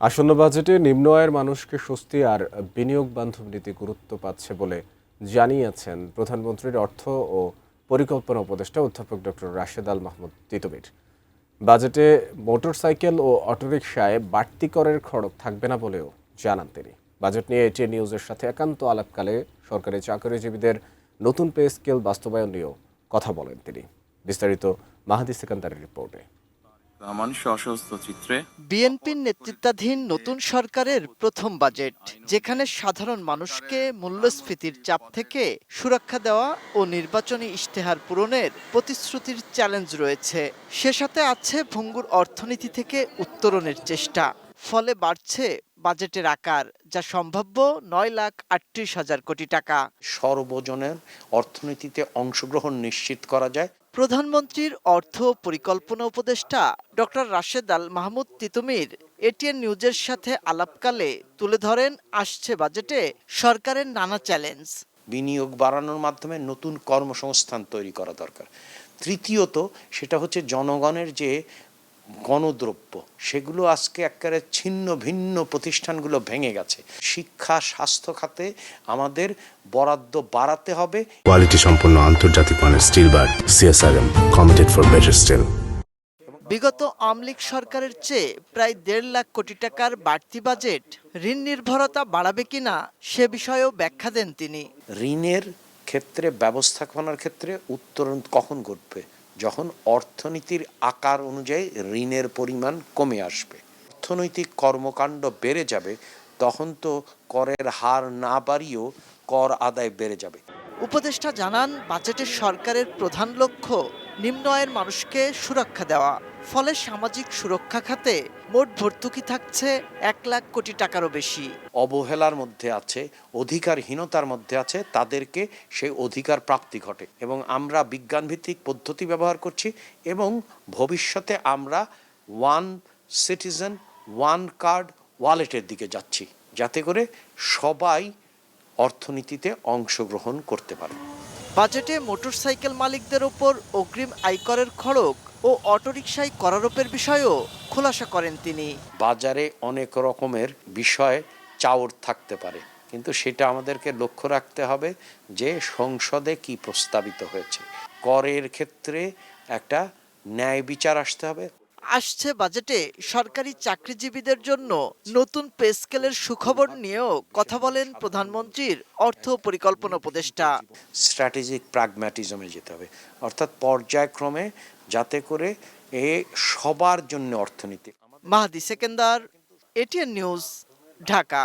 আসন্ন বাজেটে নিম্ন আয়ের মানুষকে স্বস্তি আর বিনিয়োগ বান্ধব নীতি গুরুত্ব পাচ্ছে বলে জানিয়েছেন প্রধানমন্ত্রীর অর্থ ও পরিকল্পনা উপদেষ্টা অধ্যাপক ডক্টর রাশেদ আল মাহমুদ তিতুমির। বাজেটে মোটরসাইকেল ও অটোরিকশায় বাড়তি করের খরচ থাকবে না বলেও জানান তিনি। বাজেট নিয়ে এটিএন নিউজের সাথে একান্ত আলাপকালে সরকারি চাকরিজীবীদের নতুন পে স্কেল বাস্তবায়ন নিয়েও কথা বলেন তিনি। বিস্তারিত মাহাদি সেকান্দারের রিপোর্টে। বিএনপির নেতৃত্বাধীন নতুন সরকারের প্রথম বাজেট, যেখানে সাধারণ মানুষকে মূল্যস্ফীতির চাপ থেকে সুরক্ষা দেওয়া ও নির্বাচনী ইশতেহার পূরণের প্রতিশ্রুতির চ্যালেঞ্জ রয়েছে। সে সাথে আছে ভঙ্গুর অর্থনীতি থেকে উত্তরণের চেষ্টা। ফলে বাড়ছে বাজেটের আকার, যা সম্ভাব্য 9,38,000 কোটি টাকা। সর্বজনের অর্থনীতিতে অংশগ্রহণ নিশ্চিত করা যায়। প্রধানমন্ত্রীর অর্থ পরিকল্পনা উপদেষ্টা ডক্টর রাশেদ আল মাহমুদ তিতুমির এটিএন নিউজের সাথে আলাপকালে তুলে ধরেন আসছে বাজেটে সরকারের নানা চ্যালেঞ্জ। বিনিয়োগ বাড়ানোর মাধ্যমে নতুন কর্মসংস্থান তৈরি করা দরকার। তৃতীয়ত, সেটা হচ্ছে জনগণের যে গণদ্রব্য, সেগুলো আজকে একেবারে ছিন্ন ভিন্ন প্রতিষ্ঠানগুলো ভেঙে গেছে। শিক্ষা, স্বাস্থ্য খাতে আমাদের বরাদ্দ বাড়াতে হবে। কোয়ালিটি সম্পন্ন আন্তর্জাতিক মানের still bar CSRM, committed for better still. বিগত আওয়ামী লীগ সরকারের চেয়ে প্রায় 1.5 লাখ কোটি টাকার বাড়তি বাজেট ঋণ নির্ভরতা বাড়াবে কিনা সে বিষয়েও ব্যাখ্যা দেন তিনি। ঋণের ক্ষেত্রে, ব্যবস্থাপনার ক্ষেত্রে উত্তরণ কখন ঘটবে? যখন অর্থনীতির আকার অনুযায়ী ঋণের পরিমাণ কমে আসবে, অর্থনৈতিক কর্মকাণ্ড বেড়ে যাবে, তখন তো করের হার না বাড়িয়েও কর আদায় বেড়ে যাবে। উপদেষ্টা জানান, বাজেটের সরকারের প্রধান লক্ষ্য নিম্ন আয়ের মানুষকে সুরক্ষা দেওয়া। ফলে সামাজিক সুরক্ষা খাতে মোট ভর্তুকি থাকছে 1 লাখ কোটি টাকারও বেশি। অবহেলার মধ্যে আছে, অধিকারহীনতার মধ্যে আছে, তাদেরকে সেই অধিকার প্রাপ্তি ঘটে। এবং আমরা বিজ্ঞানভিত্তিক পদ্ধতি ব্যবহার করছি এবং ভবিষ্যতে আমরা ওয়ান সিটিজেন ওয়ান কার্ড ওয়ালেটের দিকে যাচ্ছি, যাতে করে সবাই অর্থনীতিতে অংশগ্রহণ করতে পারে। বাজেটে মোটরসাইকেল মালিকদের ওপর অগ্রিম আয়করের খড়গ ও অটোরিকশায় করারোপের বিষয়েও খোলাসা করেন তিনি। বাজারে অনেক রকমের বিষয় চাওর থাকতে পারে, কিন্তু সেটা আমাদেরকে লক্ষ্য রাখতে হবে যে সংসদে কি প্রস্তাবিত হয়েছে। করের ক্ষেত্রে একটা ন্যায় বিচার আসতে হবে। আসছে বাজেটে সরকারি চাকরিজীবীদের জন্য নতুন পে স্কেলের সুখবর নিয়েও কথা বলেন প্রধানমন্ত্রীর অর্থ পরিকল্পনা উপদেষ্টা। স্ট্র্যাটেজিক প্র্যাগম্যাটিজমে যেতে হবে, অর্থাৎ পর্যায়ক্রমে, যাতে করে সবার জন্য অর্থনীতি। মাহাদি সেকেন্দার, এটিএন নিউজ, ঢাকা।